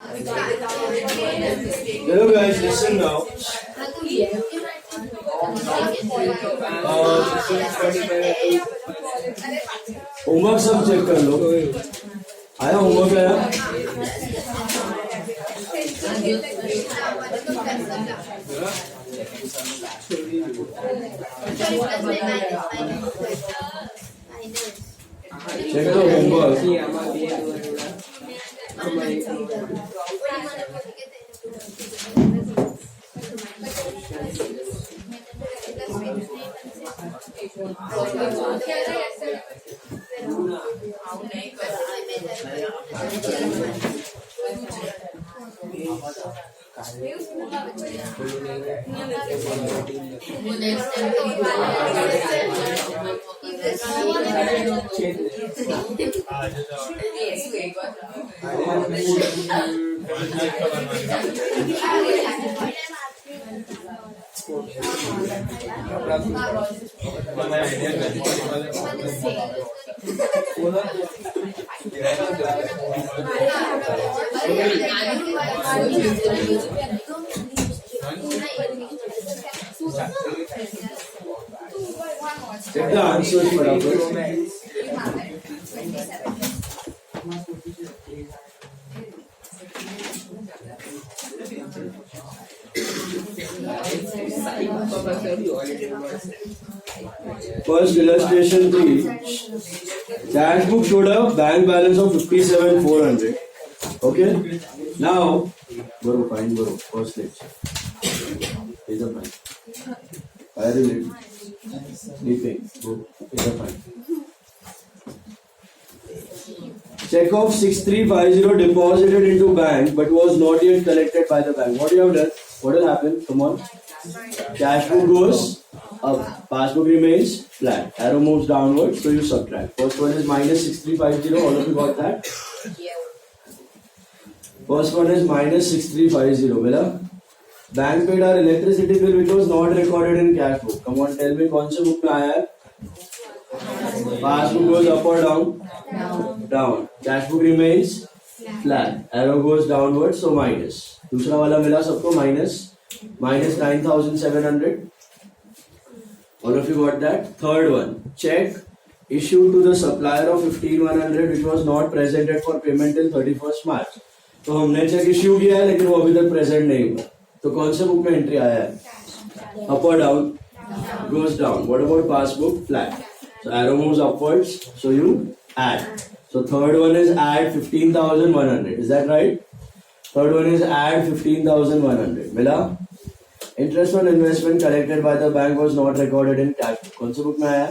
Hello guys, listen now. Homework सब check कर लो. आया होमवर्क आया? चेक करो होमवर्क. Check the answers फटाफट. First illustration 3. Cash book showed a bank balance of 57,400. Okay. Now, fine. First lecture. Is a fine. I relate. Sleeping. Is a fine. Check of 6350 deposited into bank but was not yet collected by the bank. What you have done? What will happen? Come on. Cash book goes up. Passbook remains flat. Arrow moves downward, so you subtract. First one is minus 6350. All of you got that? First one is minus 6350. Bela? Bank paid our electricity bill which was not recorded in cash book. Come on, tell me, कौन से book में आया है? Passbook goes up or down? Down. Cash book remains flat. Arrow goes downward, so minus. दूसरा वाला मिला सबको minus 9,700. All of you got that? Third one. Check issued to the supplier of 15,100 which was not presented for payment till 31st March. तो हमने check issue किया है लेकिन वो अभी तक प्रेजेंट नहीं हुआ. तो कौन से बुक में एंट्री आया है? अप और down? Goes down. What about passbook? Flat. So arrow moves upwards, so you add. So third one is add 15,100. Is that right? Third one is add 15,100. मिला? Interest on investment collected by the bank was not recorded in cash book. कौन से book में आया?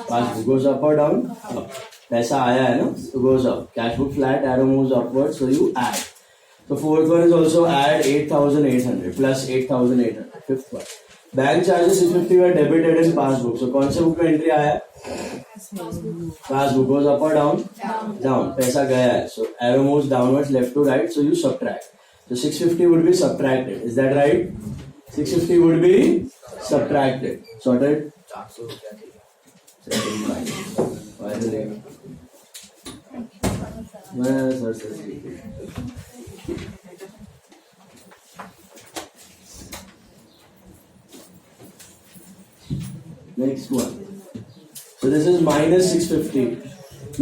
Passbook goes up or down? Up. पैसा आया है ना? So goes up. Cash book flat, arrow moves upwards, so you add. So fourth one is also add 8,800 plus 8,800. Fifth one. Bank charges 650 were debited in passbook. So कौन से book में entry आया है? Passbook goes up or down? Down. पैसा गया है. So arrow moves downwards, left to right. So you subtract. So 650 would be subtracted. Is that right? 650 would be subtracted. Sorted? Why the late? Sir. Next one. So this is minus 650.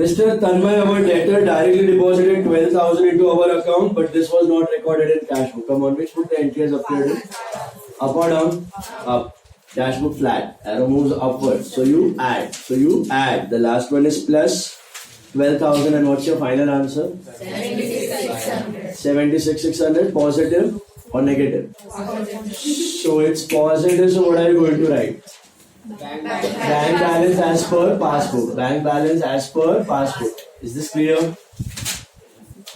Mr. Tanmay, our debtor directly deposited 12,000 into our account, but this was not recorded in cash book. Come on, which book the entry has appeared in? Up or down? Up. Cash book flat. Arrow moves upwards. So you add. The last one is plus 12,000, and what's your final answer? 76,600. Positive or negative? So it's positive. So what are you going to write? Bank balance as per passbook. Bank balance as per passbook. Is this clear?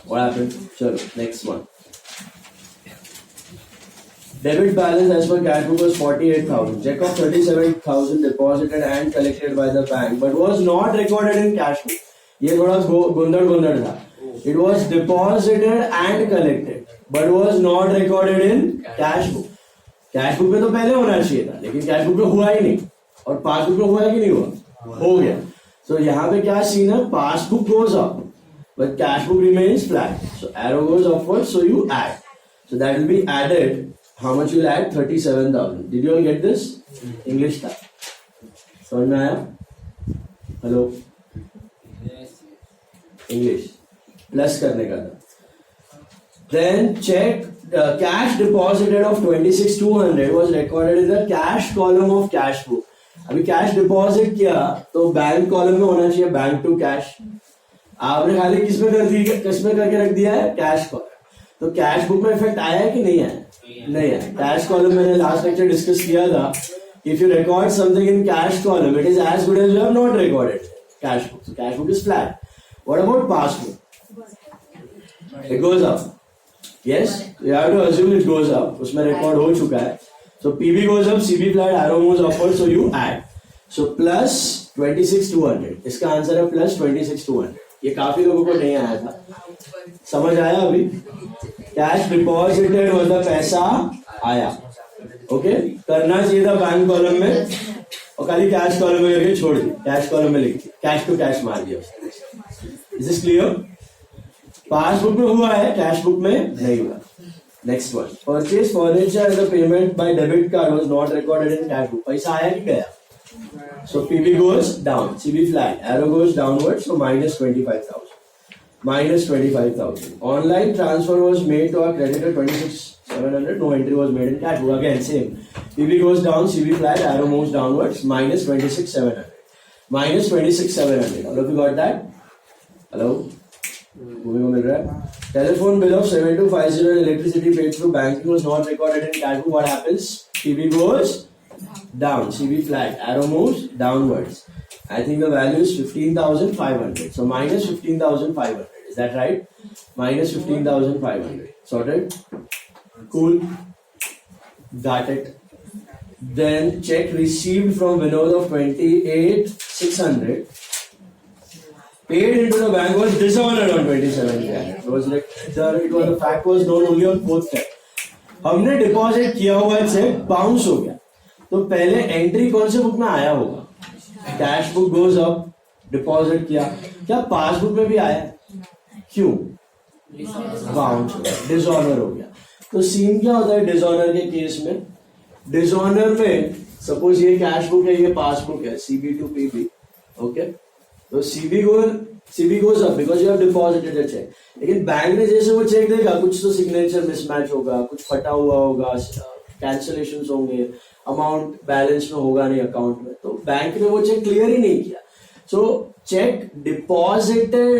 What happened? Sure. Next one. Debit balance as per cash book was 48,000. Check of 37,000 deposited and collected by the bank, but was not recorded in cash book. ये थोड़ा गुंदड़ था. It was deposited and collected, but was not recorded in cash book. Cash book में तो पहले होना चाहिए था, लेकिन कैश बुक में हुआ ही नहीं. और पासबुक में हुआ कि नहीं हुआ? हो गया. तो यहाँ पे क्या सीन है? Passbook goes up but cash book remains flat. So arrow goes upward, so you add. So that will be added. How much will add? 37,000. Did you all get this? English था. समझ में आया? Hello. English. Plus करने का था. Then check cash deposited of 26,200 was recorded in the cash column of cash book. अभी cash deposit किया तो बैंक कॉलम में होना चाहिए बैंक टू कैश. आपने खाली किसमें करके रख दिया है? Cash column. तो कैश बुक में इफेक्ट आया है कि नहीं आया? नहीं आया. कैश कॉलम मैंने लास्ट लेक्चर डिस्कस किया था. If you record something in cash column it is as good as you have not recorded cash book. So cash book is flat. What about passbook? It goes up. Yes, you have to assume it goes up. उसमें record हो चुका है. So PB goes up, CB flat, arrow moves upward, so you add. So plus 26,200. इसका answer है plus 26,200. ये काफी लोगों को नहीं आया था. समझ आया अभी? कैश डिपॉजिटेड मतलब पैसा आया. ओके, करना चाहिए था बैंक कॉलम में और खाली कैश कॉलम में करके छोड़ दी. कैश कॉलम में लिख दी, कैश टू कैश मार दिया. Is this clear? पासबुक में हुआ है, कैश बुक में नहीं हुआ. Next one, purchase furniture as a payment by debit card was not recorded in cash book. पैसा आया कि गया? So PB goes down, CB flat, arrow goes downward, so minus 25,000. Minus 25,000. Online transfer was made to our creditor 26,700. No entry was made in cash book. Again same, PB goes down, CB flat, arrow moves downwards, minus 26,700. Minus 26,700. All of you got that? Hello? मिल रहा है. Telephone bill of 7250 and electricity paid through banking was not recorded in cash book. What happens? PB goes down, CB flat, arrow moves downwards. I think the value is 15,500. So minus 15,500. Is that right? Minus 15,500. Sorted? Cool. Got it. Then check received from Vinod of 28,600. Paid into the bank was dishonored on 27th January. It was like the fact was known only on 4th Feb. हमने deposit किया हुआ cheque bounce हो गया. तो पहले entry कौन से book में आया होगा? Cash book goes up, deposit किया. क्या पासबुक में भी आया? क्यों? बाउंस हो गया, डिसऑनर हो गया. तो सीन क्या होता है डिसऑनर के केस में? डिसऑनर में सपोज ये कैश बुक है, ये पासबुक है, सीबी टू पीबी. ओके, तो CB goes up because you have deposited a cheque. लेकिन बैंक ने जैसे वो चेक देगा, कुछ तो सिग्नेचर मिसमैच होगा, कुछ फटा हुआ होगा, कैंसिलेशन होंगे, अमाउंट बैलेंस में होगा नहीं अकाउंट में, तो बैंक ने वो चेक क्लियर ही नहीं किया. So cheque deposited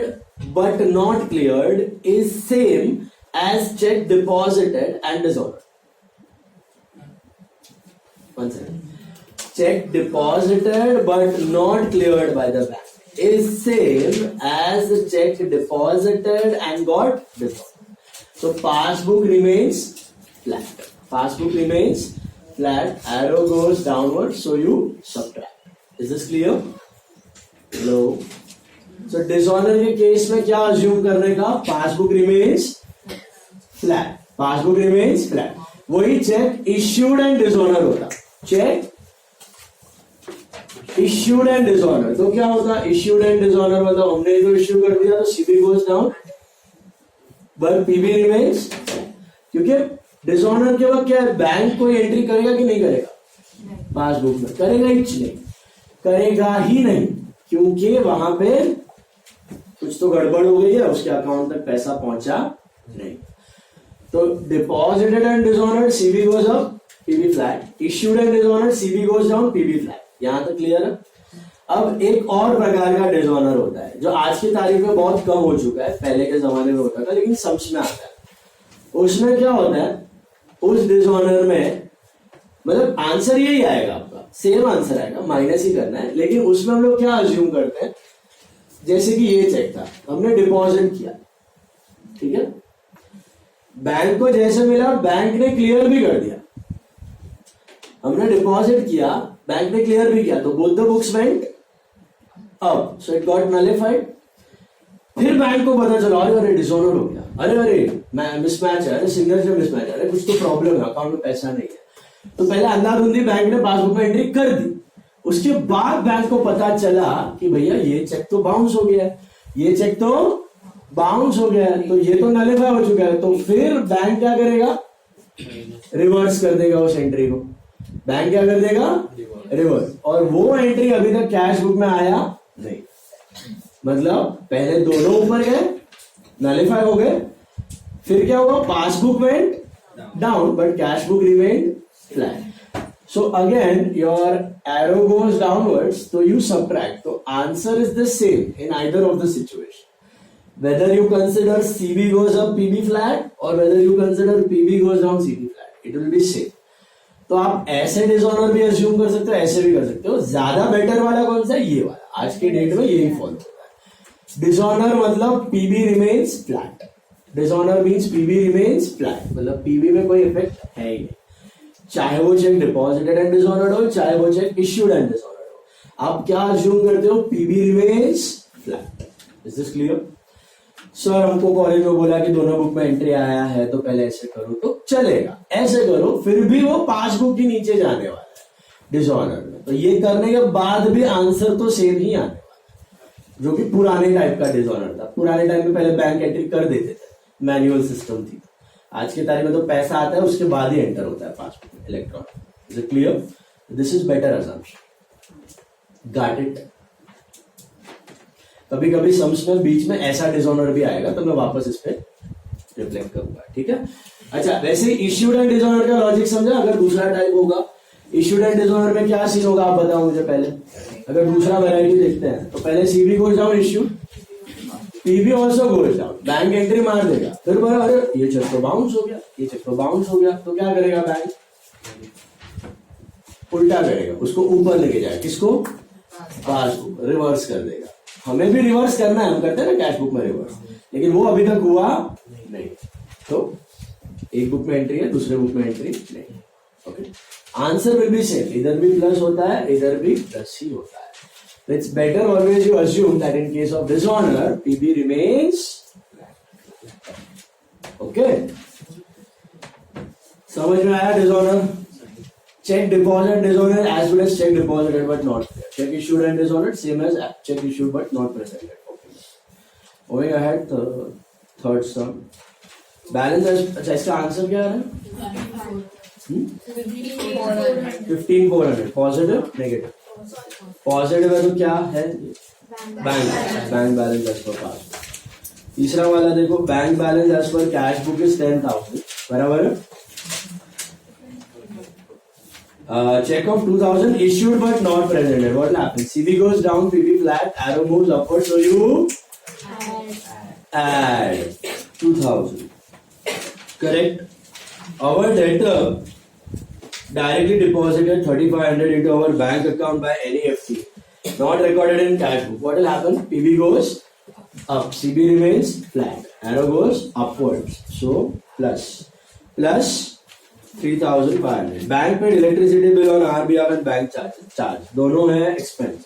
but not cleared is same as cheque deposited and dishonoured. One second. Check deposited but not cleared by the bank is same as the check deposited and got dishonored. So passbook remains flat. Passbook remains flat. Arrow goes downward, so you subtract. Is this clear? Hello. So dishonor के case में क्या assume करने का? Passbook remains flat. Passbook remains flat. वही check issued and dishonor होता. Check issued and dishonour. तो क्या होता है इश्यूड एंड डिसऑनर? मतलब हमने जो इश्यू कर दिया तो CB goes down but PB remains. क्योंकि डिसऑनर के वक्त क्या है, बैंक कोई एंट्री करेगा कि नहीं करेगा? पासबुक में करेगा ही नहीं, करेगा ही नहीं, क्योंकि वहां पे कुछ तो गड़बड़ हो गई है, उसके अकाउंट तक पैसा पहुंचा नहीं. तो deposited and dishonoured, CB goes up, PB flat. Issued and dishonoured, CB goes down, PB flat. यहां तक क्लियर है? अब एक और प्रकार का डिसऑनर होता है जो आज की तारीख में बहुत कम हो चुका है, पहले के जमाने में होता था लेकिन समझ में आता है. उसमें क्या होता है, उस डिसऑनर में मतलब आंसर यही आएगा, आपका सेम आंसर आएगा, माइनस ही करना है. लेकिन उसमें हम लोग क्या अज्यूम करते हैं, जैसे कि ये चेक था, हमने डिपॉजिट किया, ठीक है, बैंक को जैसे मिला बैंक ने क्लियर भी कर दिया. हमने डिपॉजिट किया, बैंक ने क्लियर भी किया, तो both the books went up, so it got nullified. फिर बैंक को पता चला अरे डिसऑनर हो गया, अरे मिसमैच है, अरे सिग्नेचर मिसमैच है, अरे कुछ तो प्रॉब्लम है, अकाउंट में पैसा नहीं है. तो पहले अंधाधुंधी बैंक ने पासबुक में एंट्री कर दी. उसके बाद बैंक को पता चला कि भैया ये चेक तो बाउंस हो गया है, ये चेक तो बाउंस हो गया है, तो ये तो नलिफाई हो चुका है, तो फिर बैंक क्या करेगा, रिवर्स कर देगा उस एंट्री को। बैंक क्या कर देगा, रिवर्स। और वो एंट्री अभी तक कैश बुक में आया नहीं, मतलब पहले दोनों ऊपर गए, नलिफाई हो गए, फिर क्या हुआ, passbook went down but cash book remained flat. So again, your arrow goes downwards, so you subtract. So answer is the same in either of the situation. Whether you consider CB goes up, PB flat, or whether you consider PB goes down, CB flat, it will be same. तो आप ऐसे dishonour भी assume कर सकते हो, ऐसे भी कर सकते हो। ज्यादा बेटर वाला कौन सा है, ये वाला। आज के डेट में यही फॉलो होता है। डिसऑनर मतलब PB remains flat, dishonour means PB remains flat, मतलब PB में कोई इफेक्ट है ही नहीं, चाहे वो चेक डिपॉजिटेड एंड डिसऑनर्ड हो, चाहे वो चेक इश्यूड एंड डिसऑनर्ड हो। आप क्या अज्यूम करते हो, PB remains flat. Is this clear? Sir हमको कॉलेज में बोला कि दोनों बुक में एंट्री आया है तो पहले ऐसे करो, तो चलेगा, ऐसे करो, फिर भी वो पासबुक के नीचे जाने वाला है डिसऑनर में, तो ये करने के बाद भी आंसर तो सेम ही आने वाला है, जो कि पुराने टाइप का डिसऑनर था। पुराने टाइम में पहले बैंक एंट्री कर देते थे, मैनुअल सिस्टम थी। आज के तारीख में तो पैसा आता है उसके बाद ही एंटर होता है पासबुक में, electronic. Is it clear? This is better assumption, got it? कभी कभी सम्स में बीच में ऐसा डिसऑनर भी आएगा तो मैं वापस इस पे रिफ्लेक्ट करूंगा, ठीक है? अच्छा, वैसे इश्यूड एंड डिसऑनर का लॉजिक समझा? अगर दूसरा टाइप होगा इश्यूड एंड डिसऑनर में क्या सीन होगा आप बताओ मुझे पहले। अगर दूसरा वैरायटी देखते हैं तो पहले CB goes down, issued, PB also goes down, bank entry मार देगा, फिर बोला अरे ये चेक तो बाउंस हो गया, ये चेक तो बाउंस हो गया, तो क्या करेगा बैंक, उल्टा करेगा, उसको ऊपर लेके जाएगा, किसको, पासबुक, रिवर्स कर देगा। हमें भी रिवर्स करना है, हम करते हैं ना कैश बुक में रिवर्स, लेकिन वो अभी तक हुआ नहीं, तो एक बुक में एंट्री है, दूसरे बुक में एंट्री नहीं। Okay, answer will be same, इधर भी प्लस होता है, इधर भी प्लस ही होता है। It's better always you assume that in case of dishonor, PB remains. Okay. समझ में आया dishonor? Check deposit dishonor as well as check deposited but not there. Check issued and dishonored same as check issued but not presented. Okay. Moving ahead, the third sum. Balance. अच्छा इसका answer क्या है? 15,400. Positive, negative. Positive है तो क्या है, bank balance as per passbook. तीसरा वाला देखो, bank balance as per cash book is 10,000, बराबर है। Cheque of 2,000 issued but not presented, what will happen, CB goes down, PB flat, arrow moves upward, so you add 2,000, correct? Our debtor directly deposited 3,500 into our bank account by NEFT, not recorded in cash book. What will happen? PB goes up, CB remains flat, arrow goes upwards, so plus 3,500. Bank पे electricity bill और RBR and bank charge दोनों है expense.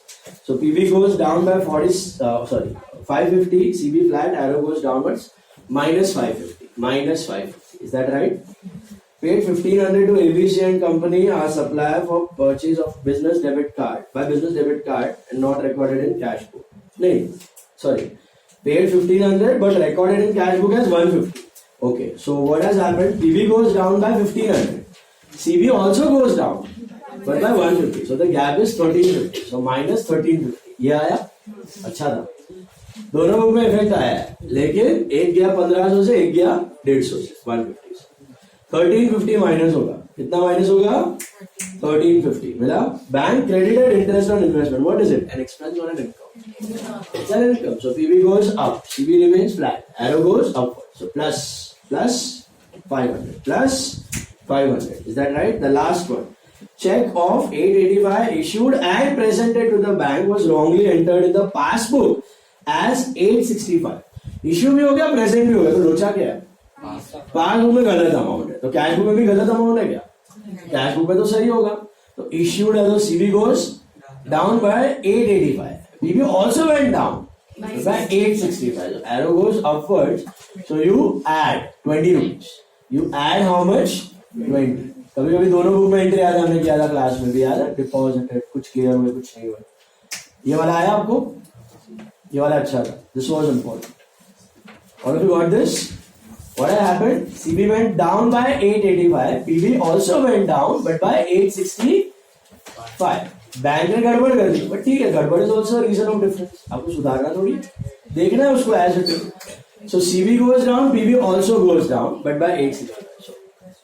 So PB goes down by 550, CB flat, arrow goes downwards, minus 550. Is that right? Paid 1,500 to ABC and Company, our supplier, for purchase of business debit card and not recorded in cash book. नहीं, sorry. Paid 1,500 but recorded in cash book as 150. Okay, so what has happened? PB goes down by 1,500. CB also goes down but by 150. So the gap is 1,350. So minus 1,350. ये आया, अच्छा था। दोनों book में effect आया है, लेकिन एक गया 1,500 से, एक गया 150 से, 150 से। 1,350 माइनस होगा, कितना माइनस होगा, 1,350 मिला। Bank credited interest on investment, what is it, an expense और an income, it's an income. So PB goes up, CB remains flat, arrow goes upward, so plus 500, is that right? The last one, check of 885 issued and presented to the bank was wrongly entered in the passbook as 865. Issue भी हो गया, present भी हो गया, तो लोचा क्या है, पासबुक में गलत अमाउंट है, तो कैश बुक में भी गलत अमाउंट है क्या, कैश बुक में तो सही होगा। तो इश्यूड है तो CB goes down by 885, PB also went down by 865, so arrow goes upwards, so you add 20 rupees, you add how much, 20। कभी कभी दोनों बुक में एंट्री आया, हमने किया था क्लास में भी, याद है, डिपॉजिटेड, कुछ क्लियर हुए कुछ नहीं हुआ। ये वाला आया आपको, ये वाला अच्छा था, this was important. All of you got this? What had happened? CB went down by 885, PB also went down but by 865. Bank ने गड़बड़ कर दी, बट ठीक है, गड़बड़ is also reason of difference. आपको सुधारना थोड़ी, देखना है उसको as it is. So CB goes down, PB also goes down but by 865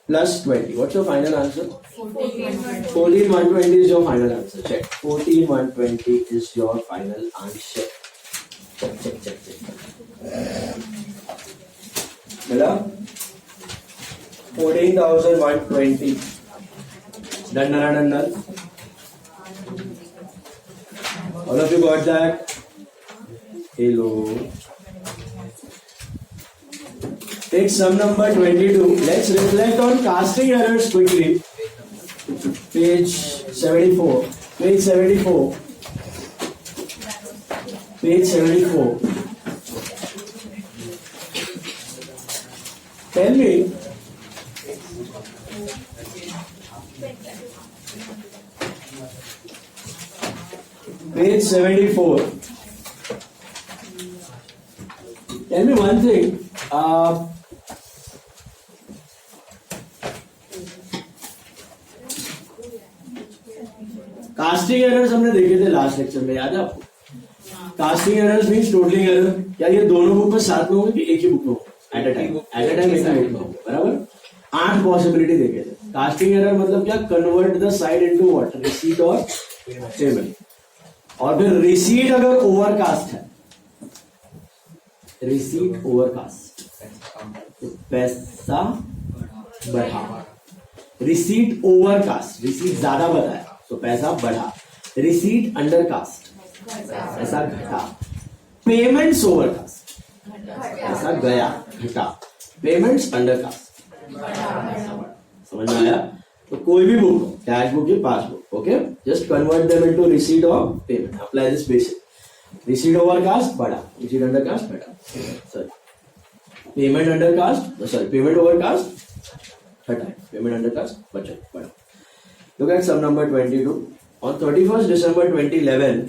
plus 20. What's your final answer? 14,120 is your final answer. Check. 14,120 is your final answer. Check. मिला? 14,120. Done. All of you got that? Hello. Take sum number 22. Let's reflect on casting errors quickly. Page 74. Page 74. Page 74. Tell me. Page 74. Tell me one thing. Casting errors हमने देखे थे last lecture में, याद है आपको? Casting errors means totalling error. क्या ये दोनों बुक में साथ में होंगे कि एक ही बुक में होंगे? एट अ टाइम एक ही बुक में होंगे. बराबर. 8 पॉसिबिलिटी देखे थे. कास्टिंग एरर मतलब क्या? Convert the side into what? Receipt और पेमेंट. और फिर रिसीट अगर ओवरकास्ट है, रिसीट ओवरकास्ट तो पैसा बढ़ा. रिसीट ओवरकास्ट, रिसीट ज्यादा बताया तो पैसा बढ़ा. रिसीट अंडरकास्ट, पैसा घटा. पेमेंट्स ओवरकास्ट, पैसा गया घटा. पेमेंट्स अंडरकास्ट, समझ में आया? तो कोई भी बुक हो, कैश बुक या passbook, okay, just convert them into receipt और payment. Apply this basic. Receipt overcast बढ़ा, रिसीट अंडरकास्ट घटा. Sorry, payment undercast, sorry payment overcast घटा, पेमेंट अंडरकास्ट बचा बढ़ा. Look at sum number 22. On 31st December 2011,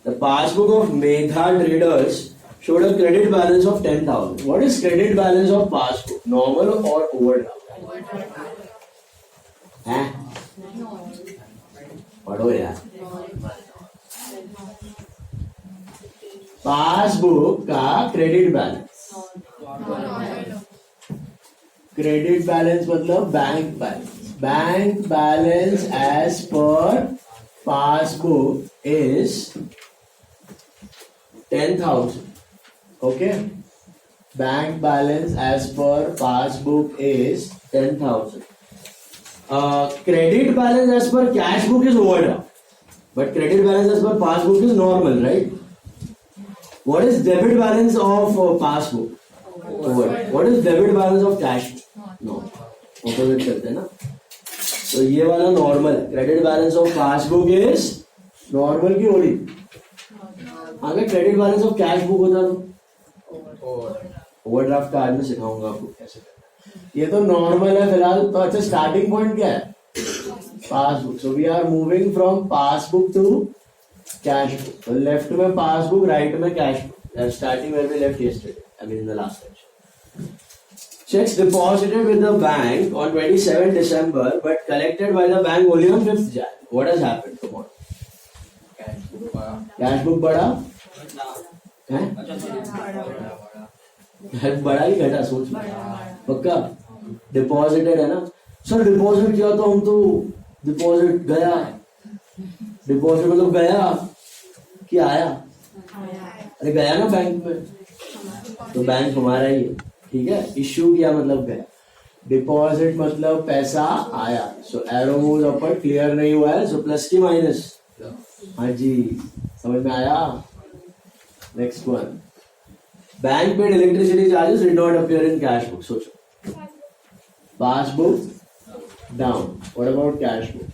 the passbook of Medha Traders showed a credit balance of 10,000. What is credit balance of passbook? Normal or overdraft? हैं? पढ़ो यार. Passbook का credit balance. Credit balance मतलब bank balance. Bank balance as per passbook is 10,000. Okay. Bank balance as per passbook is 10,000. Credit balance as per cash book is overdraft, but credit balance as per passbook is normal, right? What is debit balance of passbook? Overdraft. What is debit balance of cash? No. Opposite करते हैं ना. तो ये वाला normal है. Credit balance of passbook is normal की होली. अगर credit balance of cash book होता तो ओवरड्राफ्ट का आज मैं सिखाऊंगा आपको कैसे करना. ये तो नॉर्मल है फिलहाल. तो अच्छा, स्टार्टिंग पॉइंट क्या है? Passbook. So we are moving from passbook to cash book. तो लेफ्ट में पासबुक, राइट में cash book. Starting where we left yesterday, I mean in the last lecture. Checks deposited with the bank on 27 December but collected by the bank only on 5th Jan. What has happened? Come on. Cash book बढ़ा है? बढ़ा ही घटा? सोच पक्का. Deposited है ना sir. Deposit किया तो हम तो डिपॉजिट गया. डिपॉजिट मतलब गया कि आया? अरे गया ना बैंक में, तो बैंक हमारा ही है. ठीक है. इश्यू किया मतलब गया. डिपॉजिट मतलब पैसा आया. सो एरो मूव्स अपर. क्लियर नहीं हुआ है, सो प्लस की माइनस. हाँ जी, समझ में आया? Next one. Bank paid electricity charges did not appear in cash book. सोचो. Passbook down. What about cash book?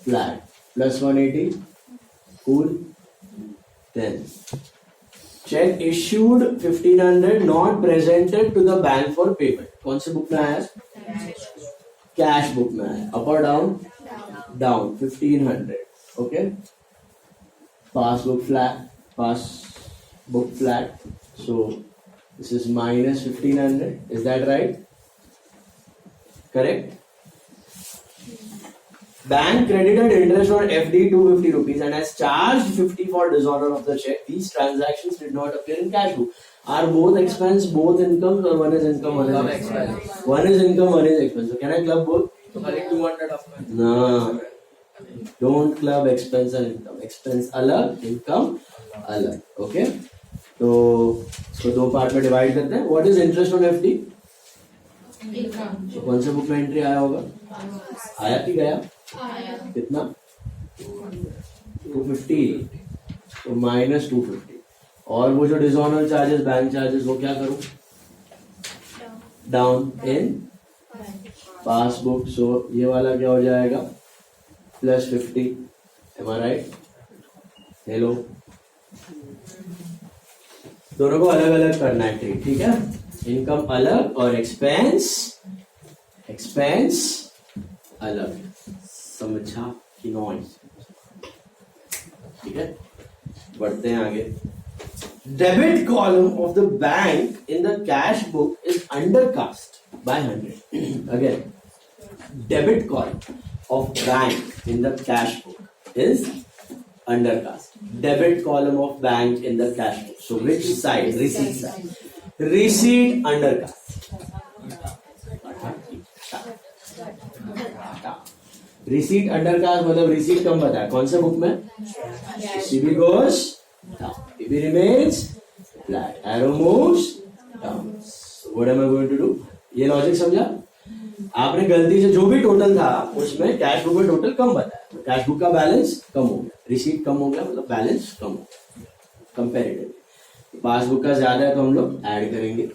Flat. Plus 180. Cool. 10. Cheque issued 1,500 not presented to the bank for payment. कौन से book में आया? Cash book में आया. Up और down? Down. 1,500. Okay. Passbook flat. So This is minus 1500. Is that right? Correct? Bank credited interest on FD 250 rupees and has charged 50 for dishonor of the check. These transactions did not appear in cash book. Are both expense, both incomes, or one is income, one is expense? One is income, one is expense. So can I club both? तो खाली 200 of No. Don't club expense and income. Expense अलग, income अलग. Okay? तो इसको दो part में divide करते हैं. What is interest on FD? तो कौन से बुक में एंट्री आया होगा? आया कि गया? कितना? 250. तो माइनस 250. और वो जो डिसऑनर चार्जेस, बैंक चार्जेस, वो क्या करूं? Down in passbook. सो ये वाला क्या हो जाएगा? प्लस 50. एम आई राइट? हेलो, दोनों को अलग अलग करना है ट्रीट. ठीक है? इनकम अलग और एक्सपेंस अलग. समझा कि नॉइज? ठीक है, बढ़ते हैं आगे. Debit column of the bank in the cash book is undercast bye 100. Again, debit column of bank in the cash book is undercast. Debit column of bank in the cash book. So which side? Receipt side. Receipt undercast. Receipt undercast मतलब receipt कम बताया. कौन से book में? CB goes down. PB remains flat. Arrow moves down. So what am I going to do? ये logic समझा? आपने गलती से जो भी टोटल था उसमें कैश बुक में टोटल कम बताया. कैश बुक का बैलेंस कम हो गया, रिसीट कम हो गया, मतलब बैलेंस कम हो गया कंपेरेटिवली. पासबुक का ज्यादा है तो हम लोग ऐड करेंगे.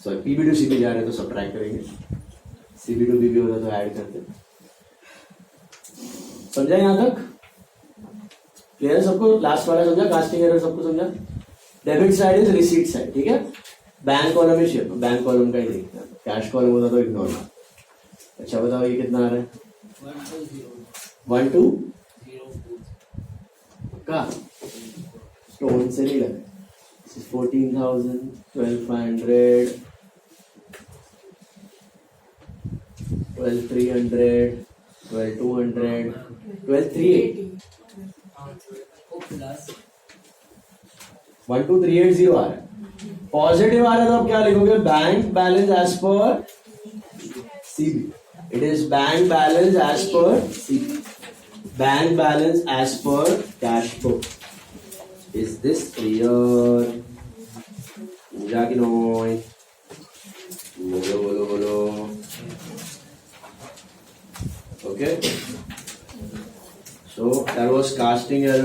सॉरी, पीबी टू सीबी जा रहे हैं तो सब्ट्रैक्ट करेंगे. सीबी टू बीबी होता तो ऐड करते. समझा यहां तक? क्लियर है सबको? लास्ट वाला समझा? कास्टिंग एरर सबको समझा? Debit side is receipt side. ठीक है? बैंक कॉलम ही शेप, बैंक कॉलम का ही देखना है. कैश कॉलम होता तो इग्नोर ना. अच्छा बताओ ये कितना आ रहा है? 120 का स्टोन से नहीं लगा. 14,000, 12,500, 12,300, 12,200, 12,380. 12,380 आ रहा है. पॉजिटिव आ रहा है तो आप क्या लिखोगे? Bank balance as per CB. It is bank balance as per CP. Bank balance as per cash book. Is this clear? जाके नोय बोलो. Okay. So that was casting error.